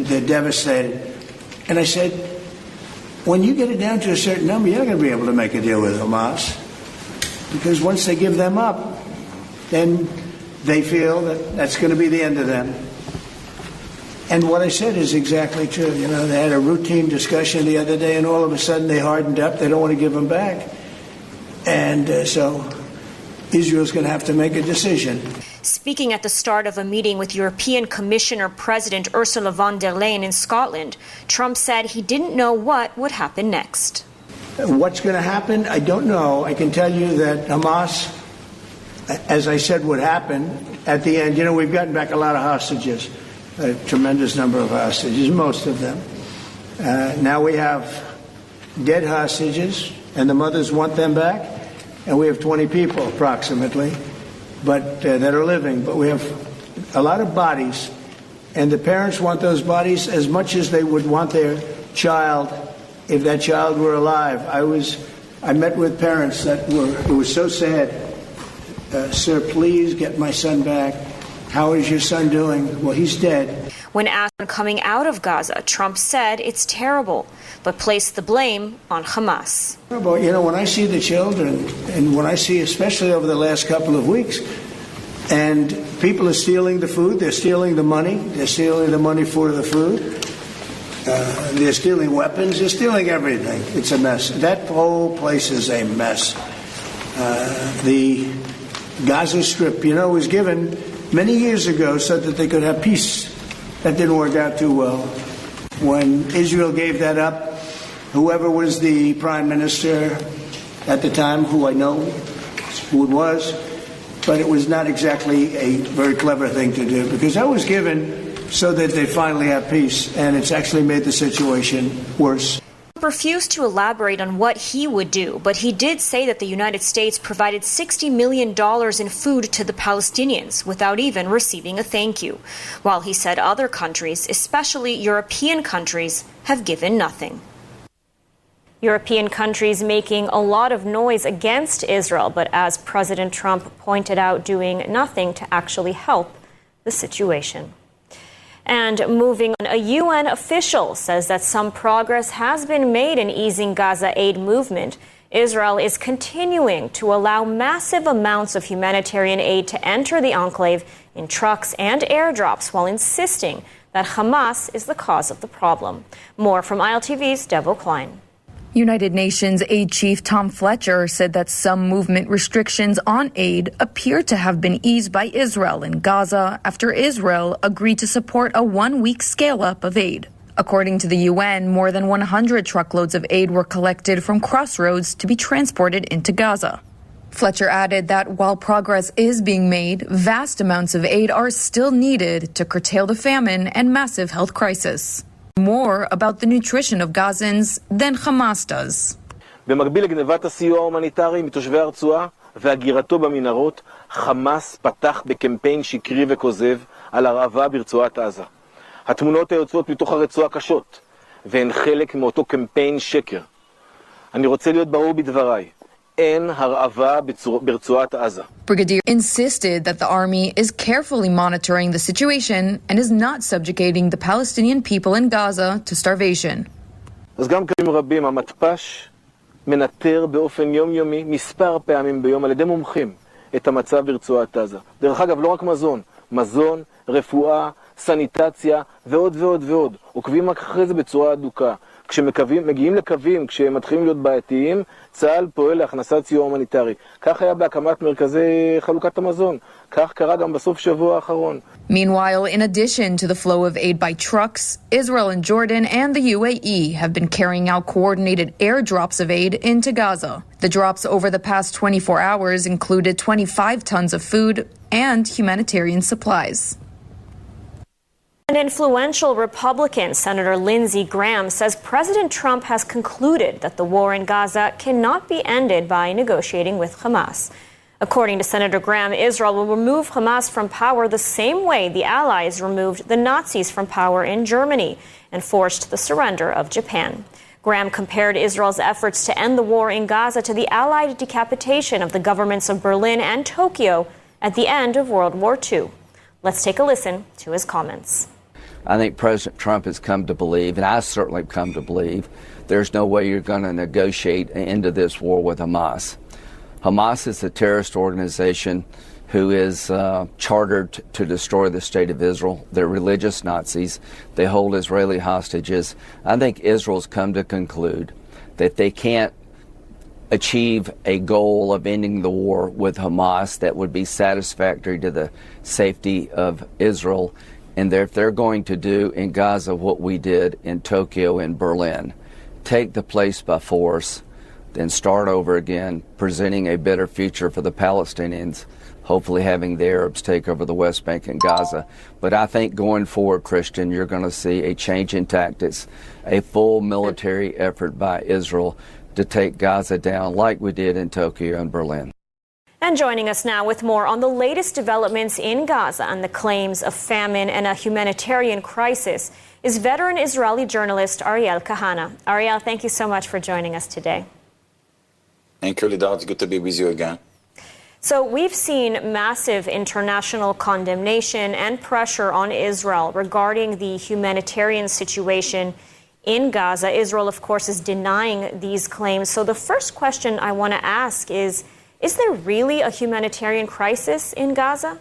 They're devastated. And I said, when you get it down to a certain number, you're not going to be able to make a deal with Hamas. Because once they give them up, then they feel that that's going to be the end of them. And what I said is exactly true. You know, they had a routine discussion the other day, and all of a sudden they hardened up. They don't want to give them back. And so Israel's going to have to make a decision. Speaking at the start of a meeting with European Commissioner President Ursula von der Leyen in Scotland, Trump said he didn't know what would happen next. What's going to happen? I don't know. I can tell you that Hamas, as I said, would happen at the end. You know, we've gotten back a lot of hostages, a tremendous number of hostages, most of them. Now we have dead hostages, and the mothers want them back. And we have 20 people approximately, but that are living. But we have a lot of bodies, and the parents want those bodies as much as they would want their child if that child were alive. I met with parents that it was so sad. Sir, please get my son back. How is your son doing? Well, he's dead. When asked on coming out of Gaza, Trump said it's terrible, but placed the blame on Hamas. You know, when I see the children, and when I see, especially over the last couple of weeks, and people are stealing the food, they're stealing the money for the food, they're stealing weapons, they're stealing everything. It's a mess. That whole place is a mess. The Gaza Strip, you know, was given many years ago so that they could have peace. That didn't work out too well. When Israel gave that up, whoever was the prime minister at the time, who I know who it was, but it was not exactly a very clever thing to do, because that was given so that they finally have peace, and it's actually made the situation worse. Trump refused to elaborate on what he would do, but he did say that the United States provided $60 million in food to the Palestinians without even receiving a thank you, while he said other countries, especially European countries, have given nothing. European countries making a lot of noise against Israel, but as President Trump pointed out, doing nothing to actually help the situation. And moving on, a UN official says that some progress has been made in easing Gaza aid movement. Israel is continuing to allow massive amounts of humanitarian aid to enter the enclave in trucks and airdrops, while insisting that Hamas is the cause of the problem. More from ILTV's Devo Klein. United Nations aid chief Tom Fletcher said that some movement restrictions on aid appear to have been eased by Israel in Gaza after Israel agreed to support a one-week scale-up of aid. According to the UN, more than 100 truckloads of aid were collected from crossroads to be transported into Gaza. Fletcher added that while progress is being made, vast amounts of aid are still needed to curtail the famine and massive health crisis. More about the nutrition of Gazans than Hamas does. במקביל לגנבת הסיוע ההומניטרי מתושבי הרצועה והגירתו במנהרות, חמאס פתח בקמפיין שקרי וכוזב על הרעבה ברצועת עזה. התמונות היוצאות מתוך הרצועה קשות, והן חלק מאותו קמפיין שקר. אני רוצה להיות ברור בדבריי. אין הרעבה ברצועת עזה. Brigadier insisted that the army is carefully monitoring the situation and is not subjugating the Palestinian people in Gaza to starvation. אז גם כלים רבים המתפ"ש מנטר באופן יומיומי מספר פעמים ביום על ידי מומחים את המצב ברצועת עזה. דרך אגב, לא רק מזון, רפואה, סניטציה ועוד ועוד ועוד. עוקבים אחרי זה בצורה אדוקה. כשמגיעים לקווים, כשהם מתחילים להיות בעייתיים, צה"ל פועל להכנסת סיוע הומניטרי. כך היה בהקמת מרכזי חלוקת המזון. כך קרה גם בסוף שבוע האחרון. Meanwhile, in addition to the flow of aid by trucks, Israel and Jordan and the UAE have been carrying out coordinated airdrops of aid into Gaza. The drops over the past 24 hours included 25 tons of food and humanitarian supplies. An influential Republican, Senator Lindsey Graham, says President Trump has concluded that the war in Gaza cannot be ended by negotiating with Hamas. According to Senator Graham, Israel will remove Hamas from power the same way the Allies removed the Nazis from power in Germany and forced the surrender of Japan. Graham compared Israel's efforts to end the war in Gaza to the Allied decapitation of the governments of Berlin and Tokyo at the end of World War II. Let's take a listen to his comments. I think President Trump has come to believe, and I certainly have come to believe, there's no way you're going to negotiate an end to this war with Hamas. Hamas is a terrorist organization who is chartered to destroy the state of Israel. They're religious Nazis. They hold Israeli hostages. I think Israel's come to conclude that they can't achieve a goal of ending the war with Hamas that would be satisfactory to the safety of Israel. And if they're going to do in Gaza what we did in Tokyo and Berlin, take the place by force, then start over again, presenting a better future for the Palestinians, hopefully having the Arabs take over the West Bank and Gaza. But I think going forward, Christian, you're going to see a change in tactics, a full military effort by Israel to take Gaza down like we did in Tokyo and Berlin. And joining us now with more on the latest developments in Gaza and the claims of famine and a humanitarian crisis is veteran Israeli journalist Ariel Kahana. Ariel, thank you so much for joining us today. Thank you, Lidar. It's good to be with you again. So we've seen massive international condemnation and pressure on Israel regarding the humanitarian situation in Gaza. Israel, of course, is denying these claims. So the first question I want to ask is there really a humanitarian crisis in Gaza?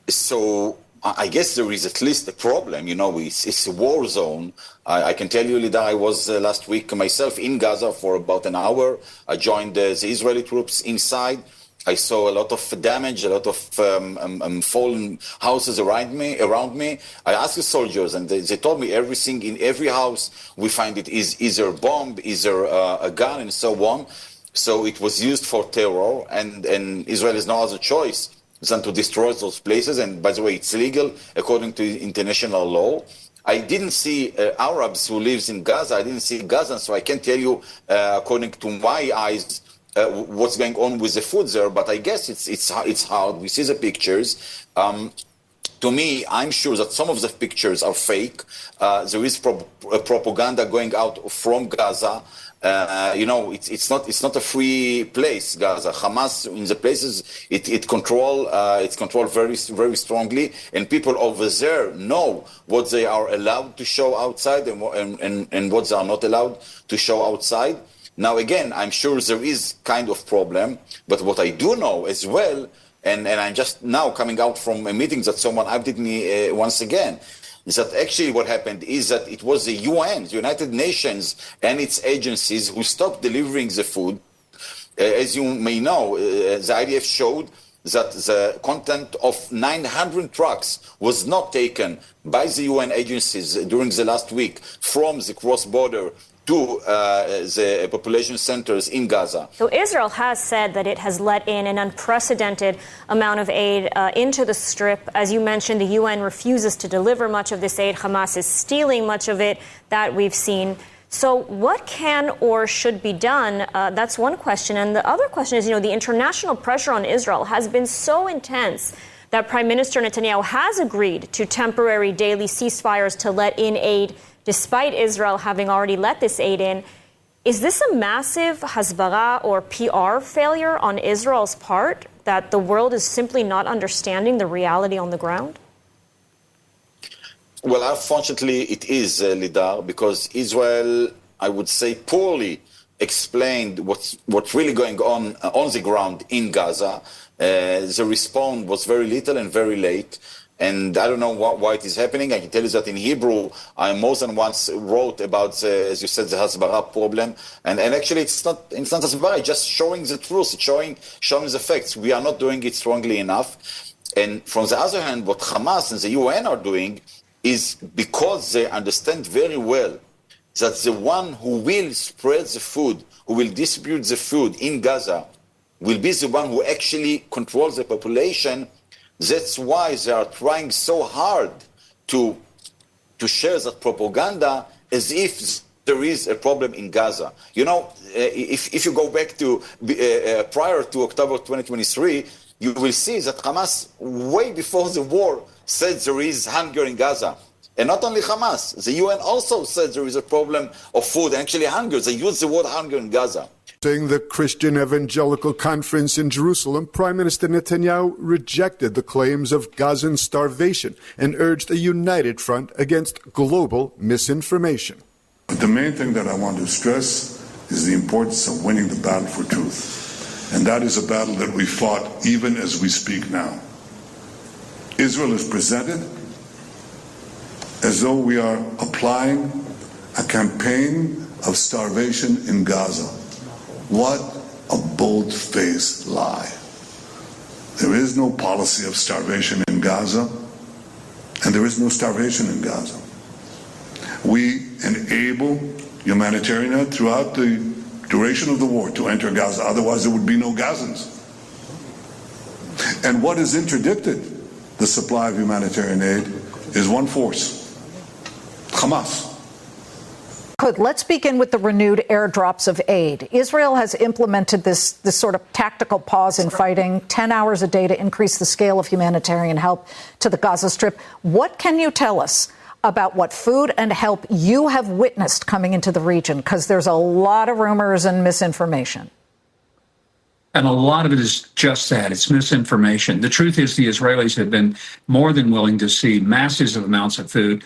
So I guess there is at least a problem. You know, it's a war zone. I can tell you, Lida, I was last week myself in Gaza for about an hour. I joined the Israeli troops inside. I saw a lot of damage, a lot of fallen houses around me. I asked the soldiers, and they told me everything in every house we find it is either a bomb, either a gun, and so on. So it was used for terror, and Israel has no other choice than to destroy those places. And by the way, it's legal according to international law. I didn't see Arabs who lives in Gaza. I didn't see Gazans, so I can't tell you, according to my eyes, what's going on with the food there. But I guess it's hard. We see the pictures. To me, I'm sure that some of the pictures are fake. There is propaganda going out from Gaza. You know, it's not a free place, Gaza. Hamas in the places it control very very strongly, and people over there know what they are allowed to show outside and what they are not allowed to show outside. Now again, I'm sure there is kind of problem, but what I do know as well, and I'm just now coming out from a meeting that someone updated me once again, is that actually what happened is that it was the UN, the United Nations, and its agencies who stopped delivering the food. As you may know, the IDF showed that the content of 900 trucks was not taken by the UN agencies during the last week from the cross-border to the population centers in Gaza. So Israel has said that it has let in an unprecedented amount of aid into the Strip. As you mentioned, the UN refuses to deliver much of this aid. Hamas is stealing much of it, that we've seen. So what can or should be done? That's one question. And the other question is, the international pressure on Israel has been so intense that Prime Minister Netanyahu has agreed to temporary daily ceasefires to let in aid, despite Israel having already let this aid in. Is this a massive hasbara or PR failure on Israel's part, that the world is simply not understanding the reality on the ground? Well, unfortunately, it is, Lidar, because Israel, I would say, poorly explained what's really going on the ground in Gaza. The response was very little and very late. And I don't know why it is happening. I can tell you that in Hebrew, I more than once wrote about, as you said, the hasbara problem. And actually, it's not hasbara, it's just showing the truth, it's showing the facts. We are not doing it strongly enough. And from the other hand, what Hamas and the UN are doing is because they understand very well that the one who will spread the food, who will distribute the food in Gaza, will be the one who actually controls the population. That's why they are trying so hard to share that propaganda as if there is a problem in Gaza. If you go back to prior to October 2023, you will see that Hamas, way before the war, said there is hunger in Gaza. And not only Hamas, the UN also said there is a problem of food and actually hunger. They use the word hunger in Gaza. During the Christian Evangelical Conference in Jerusalem, Prime Minister Netanyahu rejected the claims of Gazan starvation and urged a united front against global misinformation. But the main thing that I want to stress is the importance of winning the battle for truth. And that is a battle that we fought even as we speak now. Israel is presented as though we are applying a campaign of starvation in Gaza. What a bold-faced lie. There is no policy of starvation in Gaza, and there is no starvation in Gaza. We enable humanitarian aid throughout the duration of the war to enter Gaza, otherwise there would be no Gazans. And what has interdicted the supply of humanitarian aid is one force, Hamas. Let's begin with the renewed airdrops of aid. Israel has implemented this sort of tactical pause in fighting, 10 hours a day to increase the scale of humanitarian help to the Gaza Strip. What can you tell us about what food and help you have witnessed coming into the region? Because there's a lot of rumors and misinformation. And a lot of it is just that. It's misinformation. The truth is the Israelis have been more than willing to see massive amounts of food.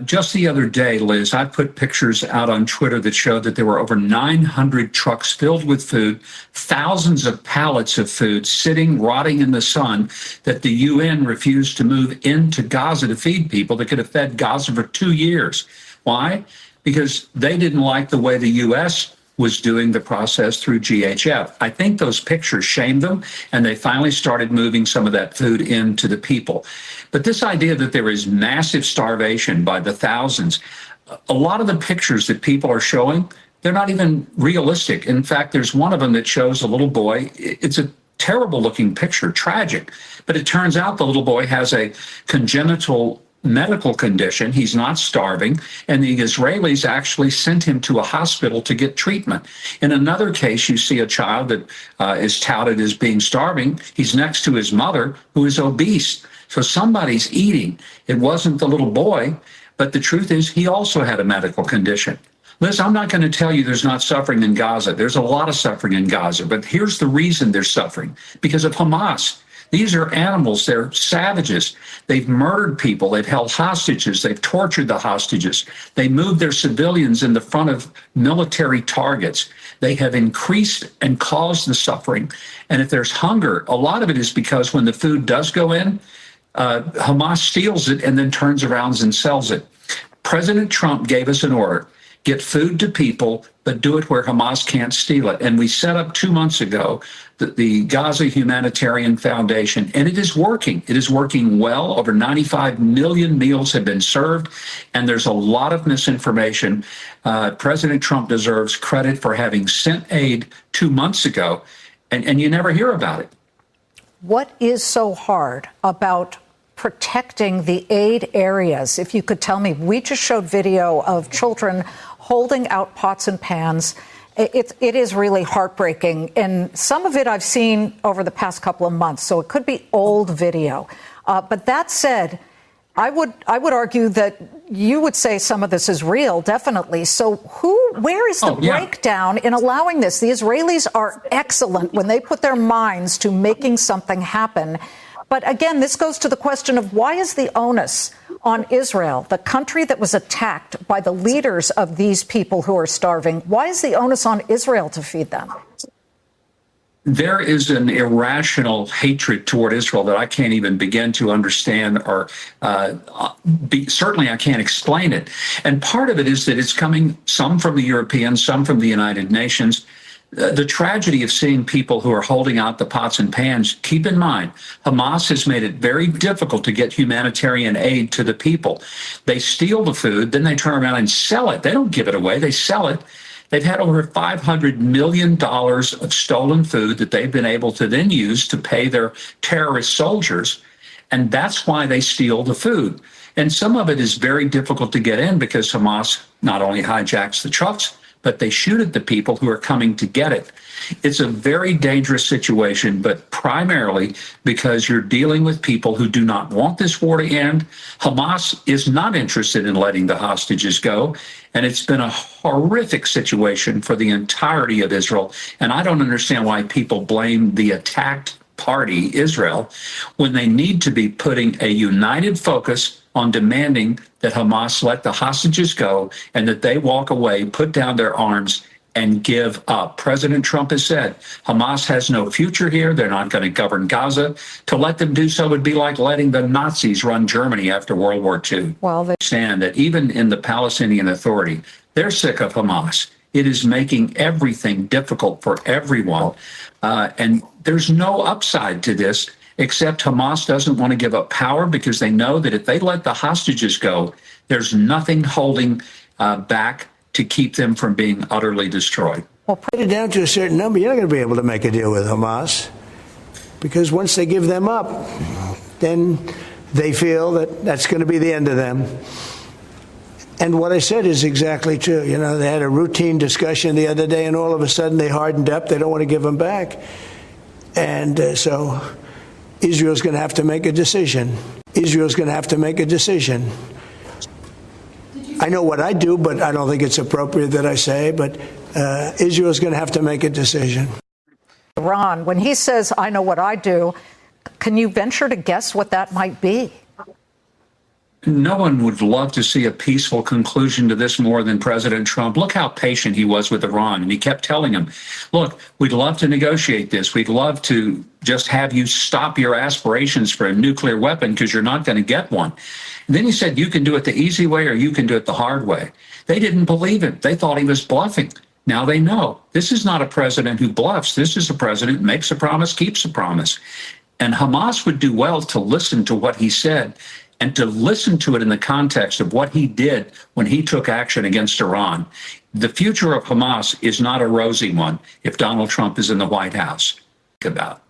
Just the other day, Liz, I put pictures out on Twitter that showed that there were over 900 trucks filled with food, thousands of pallets of food sitting, rotting in the sun, that the UN refused to move into Gaza to feed people that could have fed Gaza for 2 years. Why? Because they didn't like the way the U.S. was doing the process through GHF. I think those pictures shamed them, and they finally started moving some of that food into the people. But this idea that there is massive starvation by the thousands, a lot of the pictures that people are showing, they're not even realistic. In fact, there's one of them that shows a little boy. It's a terrible looking picture, tragic. But it turns out the little boy has a congenital medical condition. He's not starving, and the Israelis actually sent him to a hospital to get treatment. In another case, you see a child that is touted as being starving. He's next to his mother, who is obese. So somebody's eating. It wasn't the little boy, but the truth is he also had a medical condition. Liz, I'm not going to tell you there's not suffering in Gaza. There's a lot of suffering in Gaza, but here's the reason they're suffering: because of Hamas. These are animals. They're savages. They've murdered people. They've held hostages. They've tortured the hostages. They moved their civilians in the front of military targets. They have increased and caused the suffering. And if there's hunger, a lot of it is because when the food does go in, Hamas steals it and then turns around and sells it. President Trump gave us an order: get food to people, but do it where Hamas can't steal it. And we set up 2 months ago the Gaza Humanitarian Foundation, and it is working. It is working well. Over 95 million meals have been served, and there's a lot of misinformation. President Trump deserves credit for having sent aid 2 months ago, and you never hear about it. What is so hard about protecting the aid areas? If you could tell me. We just showed video of children holding out pots and pans. It is really heartbreaking, and some of it I've seen over the past couple of months, so it could be old video. But that said, I would argue that you would say some of this is real, definitely. So where is the breakdown in allowing this? The Israelis are excellent when they put their minds to making something happen. But again, this goes to the question of why is the onus on Israel, the country that was attacked by the leaders of these people who are starving? Why is the onus on Israel to feed them? There is an irrational hatred toward Israel that I can't even begin to understand, or certainly I can't explain it. And part of it is that it's coming some from the Europeans, some from the United Nations. The tragedy of seeing people who are holding out the pots and pans, keep in mind, Hamas has made it very difficult to get humanitarian aid to the people. They steal the food, then they turn around and sell it. They don't give it away, they sell it. They've had over $500 million of stolen food that they've been able to then use to pay their terrorist soldiers, and that's why they steal the food. And some of it is very difficult to get in because Hamas not only hijacks the trucks, but they shoot at the people who are coming to get it. It's a very dangerous situation, but primarily because you're dealing with people who do not want this war to end. Hamas is not interested in letting the hostages go, and it's been a horrific situation for the entirety of Israel. And I don't understand why people blame the attacked party, Israel, when they need to be putting a united focus on demanding that Hamas let the hostages go and that they walk away, put down their arms, and give up. President Trump has said Hamas has no future here. They're not going to govern Gaza. To let them do so would be like letting the Nazis run Germany after World War II. Well, they understand that even in the Palestinian Authority, they're sick of Hamas. It is making everything difficult for everyone. And there's no upside to this, except Hamas doesn't want to give up power because they know that if they let the hostages go, there's nothing holding back to keep them from being utterly destroyed. Well, put it down to a certain number, you're not going to be able to make a deal with Hamas, because once they give them up, then they feel that that's going to be the end of them. And what I said is exactly true. You know, they had a routine discussion the other day, and all of a sudden they hardened up. They don't want to give them back. And so Israel's going to have to make a decision. Israel's going to have to make a decision. I know what I do, but I don't think it's appropriate that I say, but Israel's going to have to make a decision. Ron, when he says, I know what I do, can you venture to guess what that might be? No one would love to see a peaceful conclusion to this more than President Trump. Look how patient he was with Iran. And he kept telling him, look, we'd love to negotiate this. We'd love to just have you stop your aspirations for a nuclear weapon because you're not going to get one. And then he said, you can do it the easy way or you can do it the hard way. They didn't believe him. They thought he was bluffing. Now they know this is not a president who bluffs. This is a president who makes a promise, keeps a promise. And Hamas would do well to listen to what he said and to listen to it in the context of what he did when he took action against Iran. The future of Hamas is not a rosy one if Donald Trump is in the White House. Think about it.